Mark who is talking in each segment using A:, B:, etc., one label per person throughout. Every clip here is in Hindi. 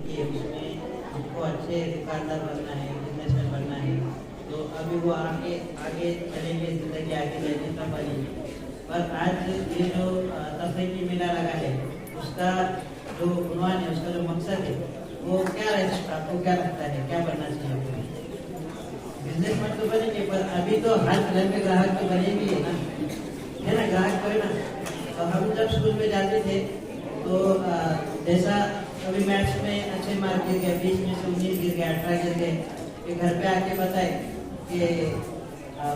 A: कि उसमें हमको अच्छे दुकानदार बनना है, बिजनेसमैन बनना है, तो अभी वो आगे आगे चलेंगे, जिंदगी आगे जाएंगे तब बनेंगे। पर आज ये जो तफरीकी मेला लगा है, उसका जो उन्वान है, उसका जो मकसद है, वो क्या रह सकता है? आपको क्या लगता है, क्या बनना चाहिए आपको? बिजनेसमैन तो बनेंगे, पर अभी तो हर घर में ग्राहक तो बनेंगे ना, है ना, ग्राहक बने ना। तो हम जब स्कूल में जाते थे तो जैसा कभी मैथ्स में अच्छे मार्क गिर गए, 20 में से 19 गिर गए, 18 गिर गए, कि घर पे आके बताए कि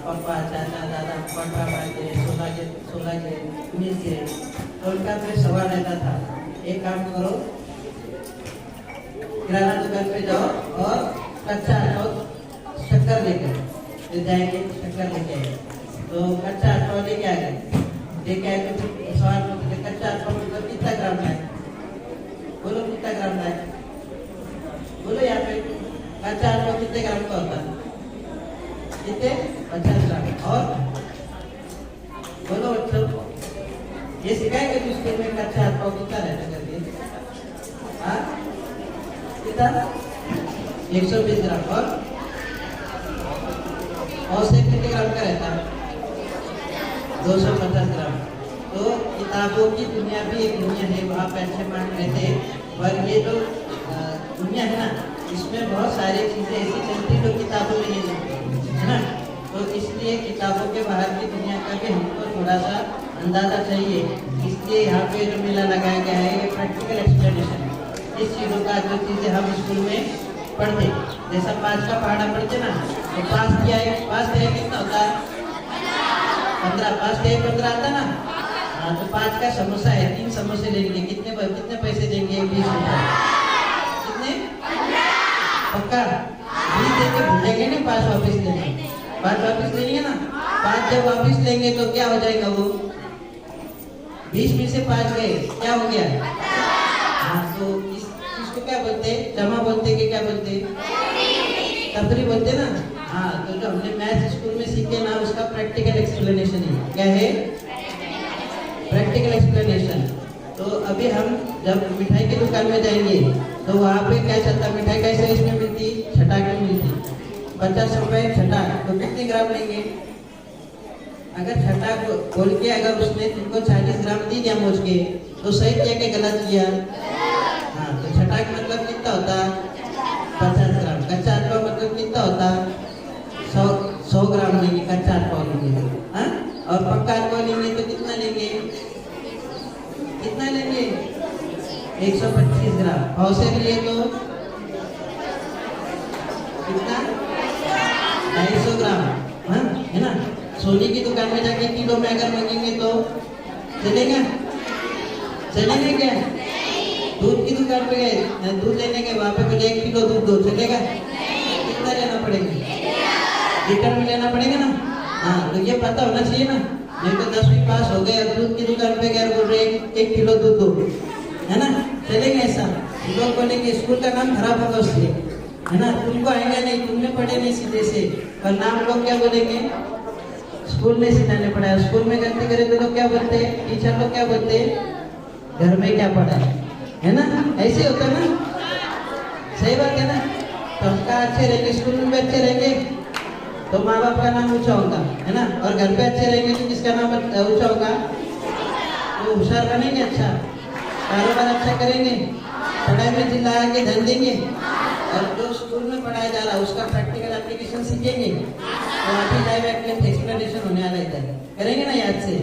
A: पापा चाचा दादा 18 गिरे, 16 गिरे, 19 गिरे। तो उनका फिर सवाल रहता था, एक काम करो, किराना दुकान पे जाओ और कच्चा आटा शक्कर लेकर फिर जाएंगे, शक्कर लेके आए। तो कच्चा आटा लेके आ गए, लेके आए तो फिर सवाल पूछते, कच्चा आटा मतलब कितना ग्राम है? बोलो कितना ग्राम है? बोलो यहाँ पे कच्चा आटा कितने ग्राम का होता है? कितने? 50 ग्राम। और बोलो बच्चों, ये सिखाएंगे तो स्कूल में कच्चा आटा कितना रहता करके? हाँ कितना? 120 ग्राम। और से कितने ग्राम का रहता है? 250 ग्राम। तो किताबों की दुनिया भी एक दुनिया है, वहाँ पे अच्छे मार्क रहते हैं, पर ये जो दुनिया है ना, इसमें बहुत सारी चीजें ऐसी चलती जो किताबों में नहीं मिलती, है ना। तो इसलिए किताबों के बाहर की दुनिया का भी हमको थोड़ा सा अंदाजा चाहिए। इसलिए यहाँ पे जो मेला लगाया गया है, ये प्रैक्टिकल एक्सप्लेनेशन है इस चीज़ों का, जो चीज़ें हम स्कूल में पढ़ते, जैसा 5 का पहाड़ा पढ़ते ना, तो पास किया है, पास किया कितना होता है? 15, पास किया 15 आता ना। हाँ, तो 5 का समोसा है, 3 समोसे लेंगे, कितने पैसे देंगे? 20 रुपये। कितने? पक्का 20 देंगे, भूलेंगे नहीं 5 वापस लेंगे, 5 वापस लेंगे ना। 5 जब वापस लेंगे तो क्या हो जाएगा? वो 20 में से 5 गए, क्या हो गया? हाँ, तो इसको क्या बोलते हैं? जमा बोलते हैं कि क्या बोलते हैं? तफरी बोलते ना। हाँ, तो जो हमने मैथ स्कूल में सीखे ना, उसका प्रैक्टिकल एक्सप्लेनेशन है। क्या है? Practical explanation. तो अभी हम जब मिठाई की दुकान में जाएंगे तो वहाँ पे क्या चलता? मिठाई कैसे इसमें मिलती? छटाक में मिलती, 50 रुपए छटाक। तो कितने ग्राम लेंगे? अगर छटाक बोल के अगर उसने तुमको 40 ग्राम दी दिया मोच के, तो सही किया कि गलत किया? हाँ, तो छटाक मतलब कितना होता? 50 ग्राम। कच्चा आटा मतलब कितना होता? 100 ग्राम लेंगे कच्चा आटा लेंगे। हाँ, और पक्का आटा लेंगे तो कितना लेंगे? कितना लेंगे? 125 ग्राम। भाव से लिए तो कितना? 250 ग्राम। हाँ, है ना। सोने की दुकान में जाके किलो में अगर मांगेंगे तो चलेगा? चलेगा क्या? दूध की दुकान पे गए, दूध लेने के, वहाँ पे मुझे 1 किलो दूध दो, चलेगा? कितना लेना पड़ेगा? लीटर में लेना पड़ेगा ना। हाँ, तो ये पता होना चाहिए ना, नहीं तो 10वीं पास हो गए और दूध की दुकान पे गए बोल रहे 1 किलो दूध दो, है ना। चलेगा ऐसा? लोग बोलेंगे स्कूल का नाम खराब होगा उससे, है ना। तुमको आएगा नहीं, तुमने पढ़े नहीं सीधे से, पर नाम लोग क्या बोलेंगे? स्कूल में सिखाने पड़ा। स्कूल में गलती करे तो लोग क्या बोलते हैं? टीचर लोग क्या बोलते हैं? घर में क्या पढ़ा है ना। ऐसे होता है ना, सही बात है ना। तो हमका अच्छे रहेंगे, स्कूल में भी अच्छे रहेंगे तो माँ बाप का नाम ऊंचा होगा, है ना। और घर पे अच्छे रहेंगे तो किसका नाम ऊंचा होगा? तो होशियार बनेंगे, अच्छा कारोबार अच्छा करेंगे, पढ़ाई में चिल्ला के ध्यान देंगे, और जो स्कूल में पढ़ाया जा रहा है उसका प्रैक्टिकल एप्लीकेशन सीखेंगे, तो अभी लाइव एक्सप्लेनेशन होने वाला है, करेंगे ना याद से।